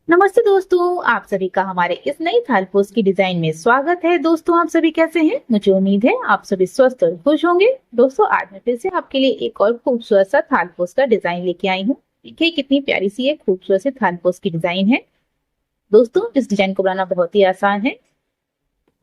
नमस्ते दोस्तों, आप सभी का हमारे इस नई थाल पोस्ट की डिजाइन में स्वागत है। दोस्तों, आप सभी कैसे हैं? मुझे उम्मीद है आप सभी स्वस्थ और खुश होंगे। दोस्तों, आज मैं फिर से आपके लिए एक और खूबसूरत सा थाल पोस्ट का डिजाइन लेके आई हूँ। देखिए कितनी प्यारी सी एक खूबसूरत सी थाल पोस्ट की डिजाइन है। दोस्तों, इस डिजाइन को बनाना बहुत ही आसान है।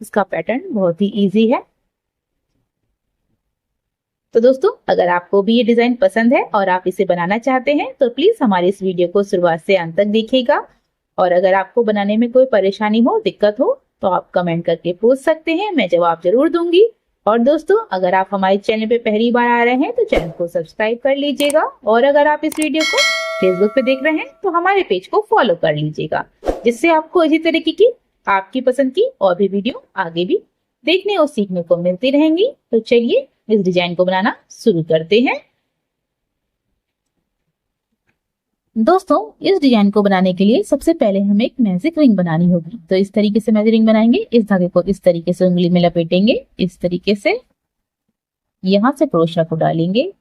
इसका पैटर्न बहुत ही इजी है। तो दोस्तों, अगर आपको भी ये डिजाइन पसंद है और आप इसे बनाना चाहते हैं तो प्लीज हमारे इस वीडियो को शुरुआत से अंत तक देखिएगा। और अगर आपको बनाने में कोई परेशानी हो, दिक्कत हो, तो आप कमेंट करके पूछ सकते हैं, मैं जवाब जरूर दूंगी। और दोस्तों, अगर आप हमारे चैनल पे पहली बार आ रहे हैं तो चैनल को सब्सक्राइब कर लीजिएगा। और अगर आप इस वीडियो को फेसबुक पे देख रहे हैं तो हमारे पेज को फॉलो कर लीजिएगा, जिससे आपको इसी तरीके की आपकी पसंद की और भी वीडियो आगे भी देखने और सीखने को मिलती रहेंगी। तो चलिए इस डिजाइन को बनाना शुरू करते हैं। दोस्तों, इस डिजाइन को बनाने के लिए सबसे पहले हमें एक मैजिक रिंग बनानी होगी। तो इस तरीके से मैजिक रिंग बनाएंगे। इस धागे को इस तरीके से उंगली में लपेटेंगे, इस तरीके से यहां से क्रोशा को डालेंगे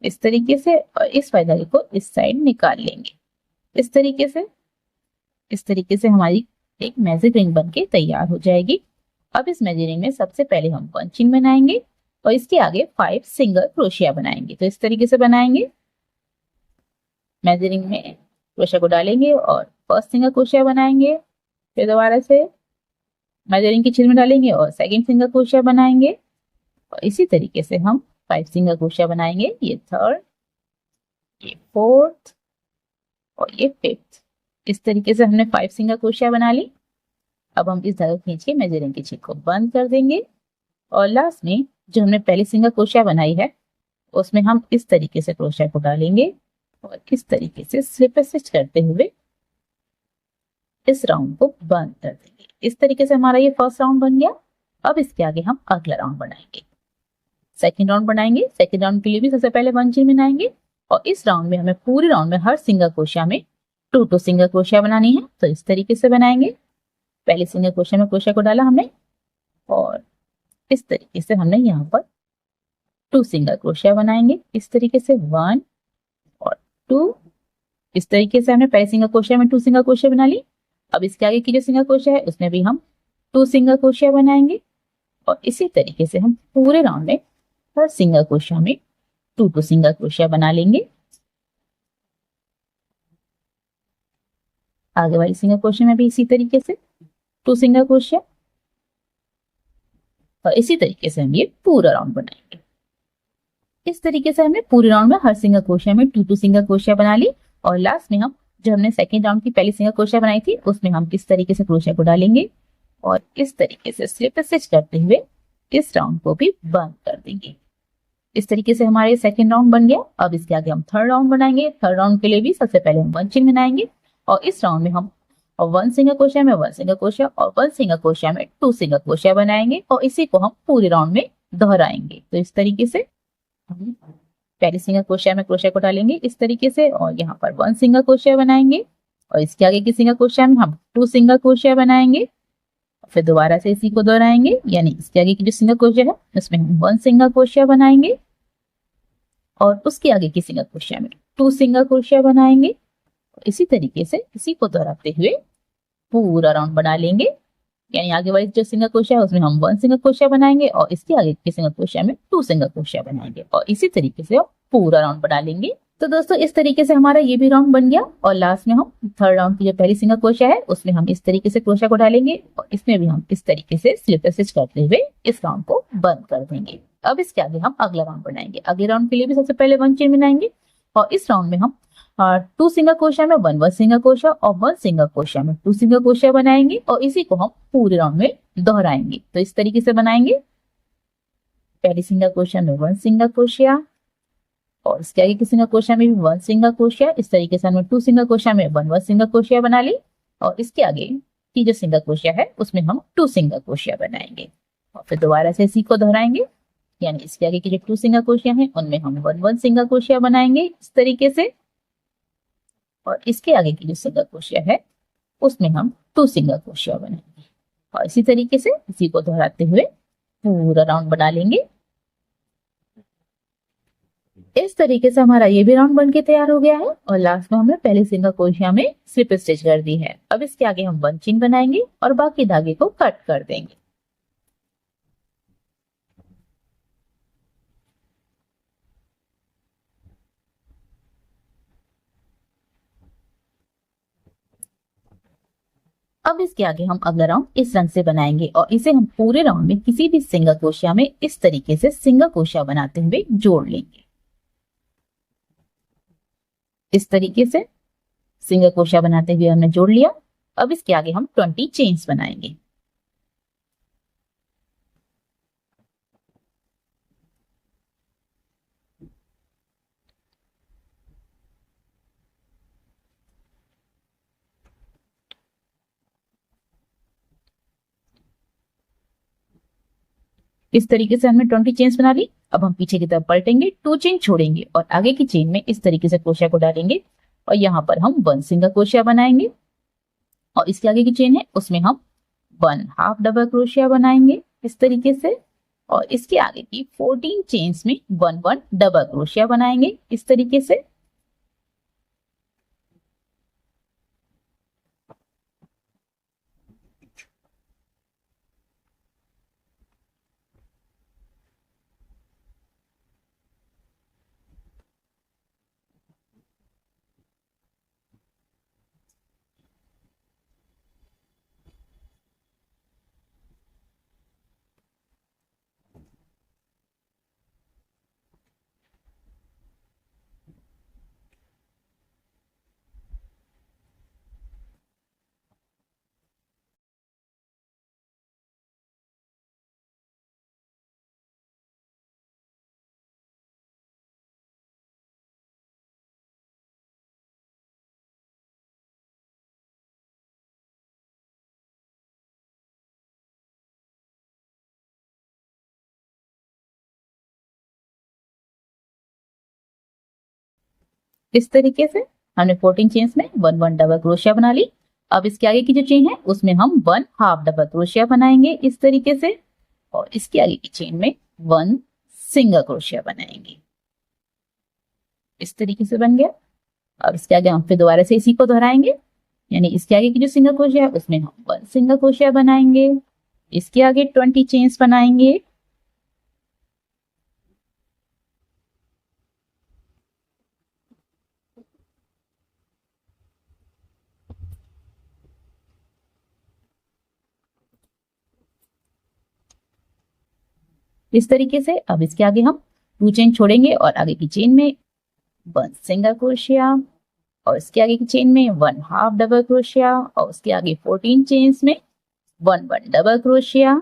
इस तरीके से, और इस वाले धागे को इस साइड निकाल लेंगे इस तरीके से। इस तरीके से हमारी एक मैजिक रिंग बनके तैयार हो जाएगी। अब इस मैजिक रिंग में सबसे पहले हम पंचिंग बनाएंगे और इसके आगे 5 सिंगल क्रोशिया बनाएंगे। तो इस तरीके से बनाएंगे। मैजिक रिंग में क्रोशिया को डालेंगे और फर्स्ट सिंगल क्रोशिया बनाएंगे, फिर दोबारा से मैजिक रिंग की छेद में डालेंगे और सेकंड सिंगल क्रोशिया बनाएंगे। और इसी तरीके से हम 5 सिंगल क्रोशिया बनाएंगे। ये थर्ड, ये फोर्थ और ये फिफ्थ। इस तरीके से हमने 5 सिंगल क्रोशिया बना ली। अब हम इस धागा खींच के मैजिक रिंग की छेद को बंद कर देंगे और लास्ट में जो हमने पहली सिंगल क्रोशिया बनाई है उसमें हम इस तरीके से क्रोशिया को डालेंगे और इस तरीके से स्लिप स्टिच करते हुए इस राउंड को बंद कर देंगे। इस तरीके से हमारा ये फर्स्ट राउंड बन गया। अब इसके आगे हम अगला राउंड बनाएंगे, सेकंड राउंड बनाएंगे। सेकंड राउंड के लिए भी सबसे पहले 1 चेन बनाएंगे और इस राउंड में हमें पूरे राउंड में हर सिंगल क्रोशिया में 2 सिंगल क्रोशिया बनानी है। तो इस तरीके से बनाएंगे। पहले सिंगल क्रोशिया में क्रोशिया को डाला हमने और इस तरीके से हमने यहाँ पर 2 सिंगल क्रोशिया बनाएंगे। इस तरीके से 1 और 2। इस तरीके से हमने पहले सिंगल क्रोशिया में 2 सिंगल क्रोशिया बना ली। अब इसके आगे की जो सिंगल क्रोशिया है उसमें भी हम 2 सिंगल क्रोशिया बनाएंगे और इसी तरीके से हम पूरे राउंड में हर सिंगल क्रोशिया में 2 सिंगल क्रोशिया बना लेंगे। आगे वाली सिंगल क्रोशिया में भी इसी तरीके से 2 सिंगल क्रोशिया और इसी तरीके से हम ये पूरा राउंड बनाएंगे। इस तरीके से हमने पूरे राउंड में हर सिंगल क्रोशिया में 2 सिंगल क्रोशिया बना ली और लास्ट में हम जो हमने सेकेंड राउंड की पहली सिंगल क्रोशिया बनाई थी उसमें हम इस तरीके से क्रोशिया को डालेंगे और इस तरीके से स्लिप स्टिच करते हुए इस राउंड को भी बंद कर देंगे। इस तरीके से हमारे सेकेंड राउंड बन गया। अब इसके आगे हम थर्ड राउंड बनाएंगे। थर्ड राउंड के लिए भी सबसे पहले हम 1 चेन बनाएंगे और इस राउंड में हम 1 सिंगल क्रोशिया में 1 सिंगल क्रोशिया और 1 सिंगल क्रोशिया में 2 सिंगल क्रोशिया बनाएंगे और इसी को हम पूरे राउंड में दोहराएंगे। तो इस तरीके से पहले सिंगल क्रोशिया में क्रोशिया को डालेंगे इस तरीके से और यहाँ पर 1 सिंगल क्रोशिया बनाएंगे और इसके आगे की सिंगल क्रोशिया में हम 2 सिंगल क्रोशिया बनाएंगे। फिर दोबारा से इसी को दोहराएंगे, यानी इसके आगे की जो सिंगल क्रोशिया है उसमें हम 1 सिंगल क्रोशिया बनाएंगे और उसके आगे की सिंगल क्रोशिया में 2 सिंगल क्रोशिया बनाएंगे। इसी तरीके से इसी को दोहराते हुए पूरा राउंड बना लेंगे। यानी आगे वाली जो सिंगल क्रोशिया है उसमें हम 1 सिंगल क्रोशिया बनाएंगे और इसके आगे के सिंगल क्रोशिया में 2 सिंगल क्रोशिया बनाएंगे और इसी तरीके से हम पूरा राउंड बना लेंगे। तो दोस्तों, इस तरीके से हमारा ये भी राउंड बन गया और लास्ट में हम थर्ड राउंड की जो पहली सिंगल क्रोशिया है उसमें हम इस तरीके से क्रोशिया को डालेंगे और इसमें भी हम इस तरीके से स्लिप स्टिच करते हुए इस राउंड को बंद कर देंगे। अब इसके आगे हम अगला राउंड बनाएंगे। अगले राउंड के लिए भी सबसे पहले 1 चेन बनाएंगे और इस राउंड में हम 2 सिंगल क्रोशिया में 1 सिंगल क्रोशिया और 1 सिंगल क्रोशिया में 2 सिंगल क्रोशिया बनाएंगे और इसी को हम पूरे राउंड में दोहराएंगे। तो इस तरीके से बनाएंगे। पहली सिंगल क्रोशिया में 1 सिंगल क्रोशिया और इसके आगे की सिंगल क्रोशिया में भी 1 सिंगल क्रोशिया। इस तरीके से हमने 2 सिंगल क्रोशिया में 1 सिंगल क्रोशिया बना ली और इसके आगे की जो सिंगल क्रोशिया है उसमें हम 2 सिंगल क्रोशिया बनाएंगे और फिर दोबारा से इसी को दोहराएंगे। यानी इसके आगे की जो 2 सिंगल क्रोशिया है उनमें हम 1 सिंगल क्रोशिया बनाएंगे इस तरीके से और इसके आगे की जो सिंगल क्रोशिया है उसमें हम 2 सिंगल क्रोशिया बनाएंगे और इसी तरीके से इसी को दोहराते हुए पूरा राउंड बना लेंगे। इस तरीके से हमारा ये भी राउंड बन के तैयार हो गया है और लास्ट में हमने पहले सिंगल क्रोशिया में स्लिप स्टिच कर दी है। अब इसके आगे हम 1 चेन बनाएंगे और बाकी धागे को कट कर देंगे। अब इसके आगे हम अगला राउंड इस रंग से बनाएंगे और इसे हम पूरे राउंड में किसी भी सिंगल क्रोशिया में इस तरीके से सिंगल क्रोशिया बनाते हुए जोड़ लेंगे। इस तरीके से सिंगल क्रोशिया बनाते हुए हमने जोड़ लिया। अब इसके आगे हम 20 चेन्स बनाएंगे। इस तरीके से हमने 20 चेन्स बना ली। अब हम पीछे की तरफ पलटेंगे, 2 चेन छोड़ेंगे और आगे की चेन में इस तरीके से क्रोशिया को डालेंगे और यहाँ पर हम 1 सिंगल क्रोशिया बनाएंगे और इसके आगे की चेन है उसमें हम 1 हाफ डबल क्रोशिया बनाएंगे इस तरीके से और इसके आगे की 14 चेन्स में 1 डबल क्रोशिया बनाएंगे इस तरीके से। इस तरीके से हमने 14 चेन्स में 1 डबल क्रोशिया बना ली। अब इसके आगे की जो चेन है उसमें हम 1 हाफ डबल क्रोशिया बनाएंगे इस तरीके से और इसके आगे की चेन में 1 सिंगल क्रोशिया बनाएंगे। इस तरीके से बन गया। अब इसके आगे हम फिर दोबारा से इसी को दोहराएंगे, यानी इसके आगे की जो सिंगल क्रोशिया है उसमें हम 1 सिंगल क्रोशिया बनाएंगे। इसके आगे 20 चेन्स बनाएंगे। इस तरीके से अब इसके आगे हम 2 चेन छोड़ेंगे और आगे की चेन में 1 सिंगल क्रोशिया और इसके आगे की चेन में 1 हाफ डबल क्रोशिया और उसके आगे 14 चेन्स में 1 डबल क्रोशिया।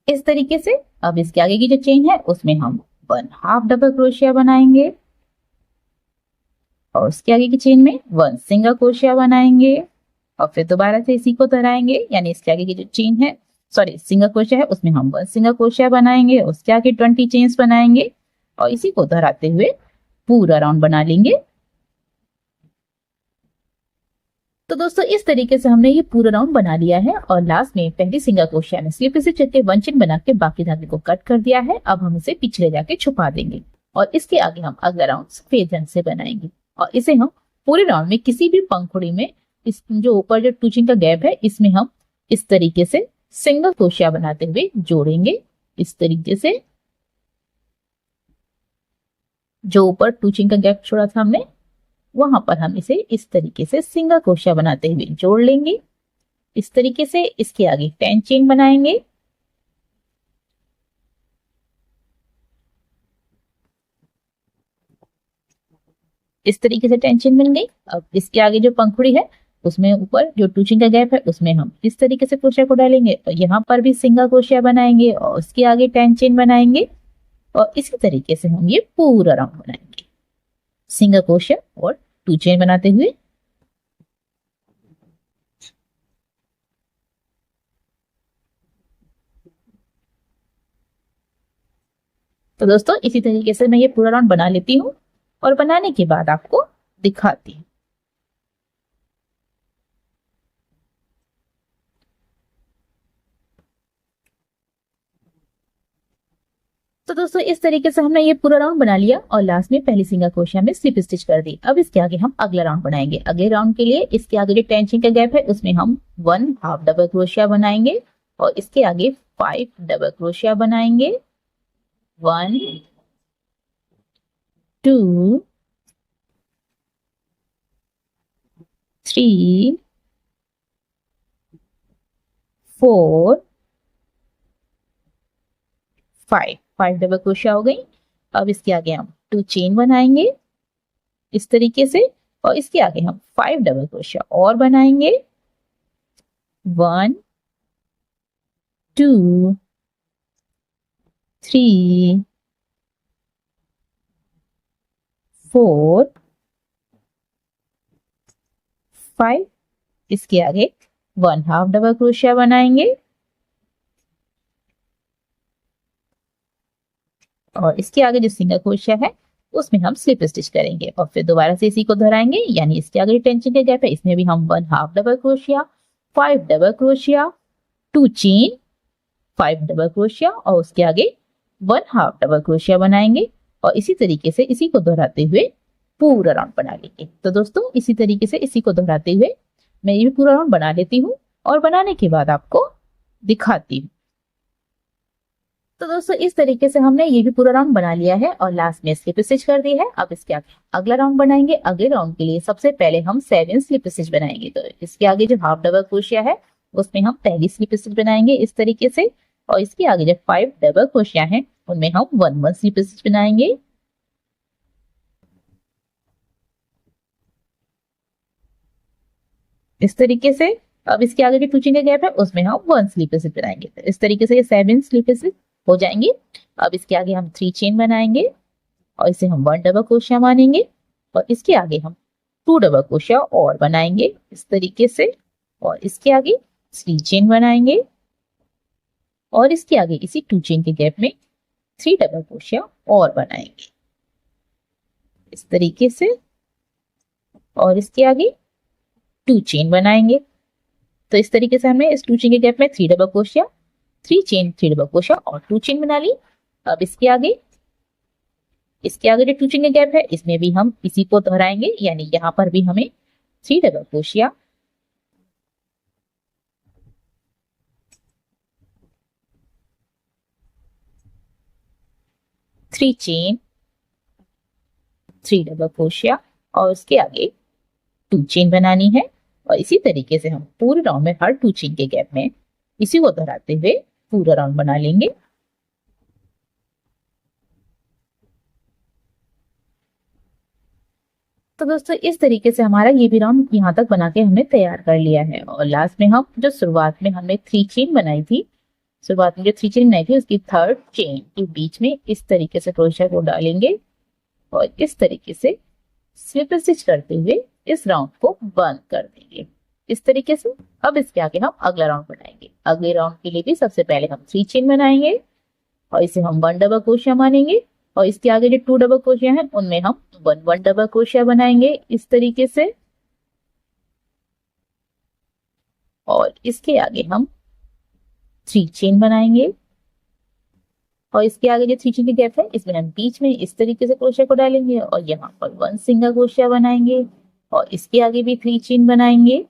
इस तरीके से अब इसके आगे की जो चेन है उसमें हम 1 हाफ डबल क्रोशिया बनाएंगे और उसके आगे की चेन में 1 सिंगल क्रोशिया बनाएंगे और फिर दोबारा से इसी को दोहराएंगे, यानी इसके आगे की जो चेन है सिंगल क्रोशिया है उसमें हम 1 सिंगल क्रोशिया बनाएंगे, उसके आगे 20 चेन्स बनाएंगे और इसी को दोहराते हुए पूरा राउंड बना लेंगे। तो दोस्तों इस तरीके से हमने ये पूरा राउंड बना लिया है और लास्ट में पहली सिंगल क्रोशिया में स्लिप स्टिच करके 1 चेन बना के बाकी धागे को कट कर दिया है। अब हम इसे पीछे ले जाके छुपा देंगे और इसके आगे हम अगला राउंड सफेद रंग से बनाएंगे और इसे हम पूरे राउंड में किसी भी पंखुड़ी में इस जो ऊपर जो टूचिंग का गैप है इसमें हम इस तरीके से सिंगल क्रोशिया बनाते हुए जोड़ेंगे। इस तरीके से जो ऊपर टूचिंग का गैप छोड़ा था हमने वहां पर हम इसे इस तरीके से सिंगल क्रोशिया बनाते हुए जोड़ लेंगे। इस तरीके से इसके आगे 10 चेन बनाएंगे। इस तरीके से 10 चेन बन गई। अब इसके आगे जो पंखुड़ी है उसमें ऊपर जो टूचिंग का गैप है उसमें हम इस तरीके से क्रोशिया को डालेंगे और यहाँ पर भी सिंगल क्रोशिया बनाएंगे और उसके आगे 10 चेन बनाएंगे और इसी तरीके से हम ये पूरा राउंड बनाएंगे सिंगल क्रोशिया और 2 चेन बनाते हुए। तो दोस्तों इसी तरीके से मैं ये पूरा राउंड बना लेती हूँ और बनाने के बाद आपको दिखाती हूँ। तो दोस्तों इस तरीके से हमने ये पूरा राउंड बना लिया और लास्ट में पहली सिंगल क्रोशिया में स्लिप स्टिच कर दी। अब इसके आगे हम अगला राउंड बनाएंगे। अगले राउंड के लिए इसके आगे जो 10 इंच का गैप है उसमें हम 1 हाफ डबल क्रोशिया बनाएंगे और इसके आगे 5 डबल क्रोशिया बनाएंगे। 1 2 3 4 5 डबल क्रोशिया हो गई। अब इसके आगे हम 2 चेन बनाएंगे इस तरीके से और इसके आगे हम 5 डबल क्रोशिया और बनाएंगे। 1 2 3 4 5। इसके आगे 1 हाफ डबल क्रोशिया बनाएंगे और इसके आगे जो सिंगल क्रोशिया है उसमें हम स्लिप स्टिच करेंगे और फिर दोबारा से इसी को दोहराएंगे। यानी इसके आगे टेंशन का गैप है इसमें भी हम 1 half double crochet, 5 double crochet, 2 chain, 5 double crochet और उसके आगे 1 हाफ डबल क्रोशिया बनाएंगे और इसी तरीके से इसी को दोहराते हुए पूरा राउंड बना लेंगे। तो दोस्तों इसी तरीके से इसी को दोहराते हुए मैं ये पूरा राउंड बना लेती हूँ और बनाने के बाद आपको दिखाती हूँ। तो दोस्तों इस तरीके से हमने ये भी पूरा राउंड बना लिया है और लास्ट में स्लिप स्टिच कर दी है। अब इसके आगे अगला राउंड बनाएंगे। अगले राउंड के लिए सबसे पहले हम 7 स्लिप स्टिच बनाएंगे। तो इसके आगे जो हाफ डबल क्रोशिया है उसमें हम पहली स्लिप स्टिच बनाएंगे इस तरीके से और इसके आगे जो 5 डबल क्रोशिया है उनमें हम 1 स्लिप स्टिच बनाएंगे। इस तरीके से अब इसके आगे जो 2 चेन का गैप है उसमें हम 1 स्लिप स्टिच बनाएंगे। तो इस तरीके से ये 7 स्लिप स्टिच हो जाएंगे। अब इसके आगे हम 3 चेन बनाएंगे और इसे हम 1 डबल क्रोशिया मानेंगे और इसके आगे हम 2 डबल क्रोशिया और बनाएंगे इस तरीके से और इसके आगे 3 चेन बनाएंगे और इसके आगे इसी 2 चेन के गैप में 3 डबल क्रोशिया और बनाएंगे इस तरीके से और इसके आगे 2 चेन बनाएंगे। तो इस तरीके से हमने इस 2 चेन के गैप में 3 double crochet, 3 chain, 3 double crochet और 2 चेन बना ली। अब इसके आगे जो 2 चेन का गैप है इसमें भी हम इसी को दोहराएंगे। यानी यहाँ पर भी हमें 3 double crochet, 3 chain, 3 double crochet और उसके आगे 2 चेन बनानी है और इसी तरीके से हम पूरे राउंड में हर 2 चेन के गैप में इसी को दोहराते हुए पूरा राउंड बना लेंगे। तो दोस्तों इस तरीके से हमारा ये भी राउंड यहाँ तक बना के हमने तैयार कर लिया है और लास्ट में हम जो शुरुआत में हमने 3 चेन बनाई थी, शुरुआत में जो 3 चेन बनाई थी उसकी 3rd चेन के बीच में इस तरीके से क्रोशिया को डालेंगे और इस तरीके से स्लिप स्टिच करते हुए इस राउंड को बंद कर देंगे इस तरीके से। अब इसके आगे हम अगला राउंड बनाएंगे। अगले राउंड के लिए भी सबसे पहले हम 3 चेन बनाएंगे और इसे हम 1 डबल क्रोशिया मानेंगे और इसके आगे जो 2 डबल क्रोशिया है उनमें हम 1 डबल क्रोशिया बनाएंगे इस तरीके से और इसके आगे हम 3 चेन बनाएंगे और इसके आगे जो 3 चेन की गैप है इसमें हम बीच में इस तरीके से क्रोशिया को डालेंगे और यहाँ पर 1 सिंगल क्रोशिया बनाएंगे और इसके आगे भी 3 चेन बनाएंगे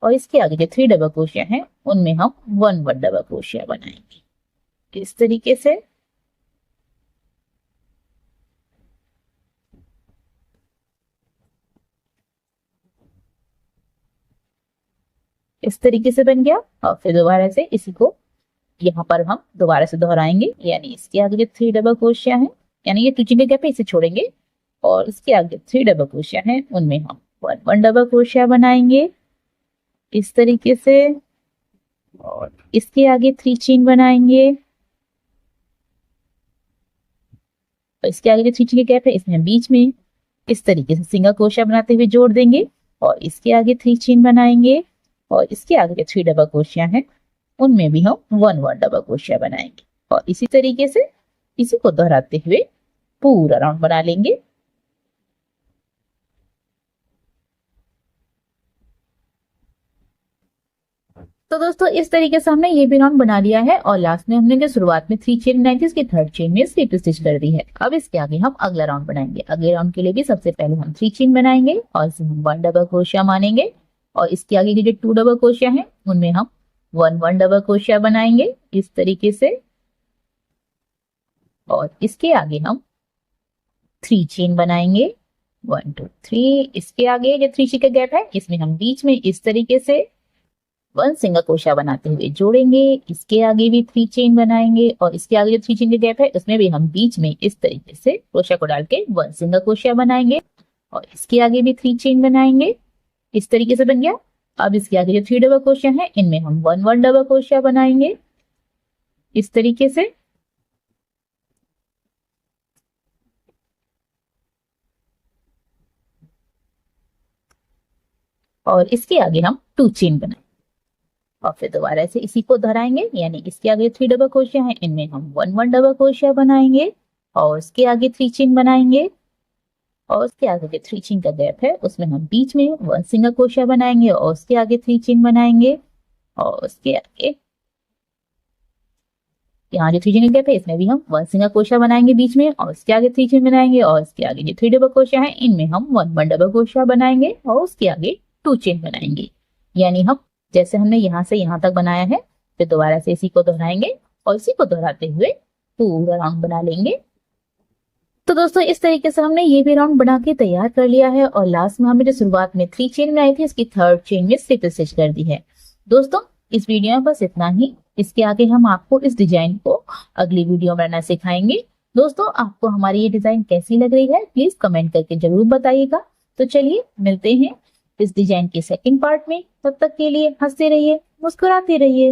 और इसके आगे जो 3 डबल क्रोशिया है उनमें हम 1 डबल क्रोशिया बनाएंगे इस तरीके से। इस तरीके से बन गया और फिर दोबारा से इसी को यहाँ पर हम दोबारा से दोहराएंगे। यानी इसके आगे जो 3 डबल क्रोशिया है यानी ये 2 चेन के गैप है इसे छोड़ेंगे और इसके आगे 3 डबल क्रोशिया है उनमें हम 1 डबल क्रोशिया बनाएंगे इस तरीके से और इसके आगे 3 चेन बनाएंगे और इसके आगे जो 3 चेन के गैप है इसमें हम बीच में इस तरीके से सिंगल क्रोशिया बनाते हुए जोड़ देंगे और इसके आगे 3 चेन बनाएंगे और इसके आगे जो 3 डबल क्रोशिया है उनमें भी हम 1 डबल क्रोशिया बनाएंगे और इसी तरीके से इसी को दोहराते हुए पूरा राउंड बना लेंगे। तो दोस्तों इस तरीके से हमने ये भी राउंड बना लिया है और लास्ट में हमने जो शुरुआत में 3 चेन बनाई थी उसकी थर्ड चेन में स्लिप स्टिच कर दी है। अब इसके आगे हम अगला राउंड बनाएंगे। अगले राउंड के लिए भी सबसे पहले हम 3 चेन बनाएंगे और इसे हम 1 डबल क्रोशिया मानेंगे और इसके आगे के जो 2 डबल क्रोशिया है उनमें हम 1 डबल क्रोशिया बनाएंगे इस तरीके से। और इसके आगे हम 3 चेन बनाएंगे 1 2 3। इसके आगे जो 3 चेन का गैप है इसमें हम बीच में इस तरीके से 1 सिंगल क्रोशिया बनाते हुए जोड़ेंगे। इसके आगे भी 3 चेन बनाएंगे और इसके आगे जो 3 चेन का गैप है उसमें भी हम बीच में इस तरीके से क्रोशिया को डाल के 1 सिंगल क्रोशिया बनाएंगे और इसके आगे भी 3 चेन बनाएंगे। इस तरीके से बन गया। अब इसके आगे जो 3 डबल क्रोशिया है इनमें हम 1 डबल क्रोशिया बनाएंगे इस तरीके से। और इसके आगे हम 2 चेन बनाएंगे और फिर दोबारा से इसी को दोहराएंगे, यानी इसके आगे 3 डबल क्रोशिया है इनमें हम 1 डबल क्रोशिया बनाएंगे और उसके आगे 3 चेन बनाएंगे और उसके आगे जो 3 चेन का गैप है उसमें हम बीच में 1 सिंगल क्रोशिया बनाएंगे और उसके आगे 3 चेन बनाएंगे और उसके आगे यहाँ जो 3 चेन का गैप है इसमें भी हम 1 सिंगल क्रोशिया बनाएंगे बीच में और उसके आगे 3 चेन बनाएंगे और उसके आगे जो 3 डबल क्रोशिया है इनमें हम 1 डबल क्रोशिया बनाएंगे और उसके आगे 2 चेन बनाएंगे। यानी हम जैसे हमने यहाँ से यहाँ तक बनाया है फिर दोबारा से इसी को दोहराएंगे और इसी को दोहराते हुए पूरा राउंड बना लेंगे। तो दोस्तों इस तरीके से हमने ये भी राउंड बना के तैयार कर लिया है और लास्ट में हमने जो शुरुआत में 3 चेन बनाई थी इसकी थर्ड चेन में स्लिप स्टिच कर दी है। दोस्तों इस वीडियो में बस इतना ही। इसके आगे हम आपको इस डिजाइन को अगली वीडियो में बनाना सिखाएंगे। दोस्तों आपको हमारी ये डिजाइन कैसी लग रही है प्लीज कमेंट करके जरूर बताइएगा। तो चलिए मिलते हैं इस डिजाइन के सेकंड पार्ट में। तब तक के लिए हंसते रहिए, मुस्कुराते रहिए।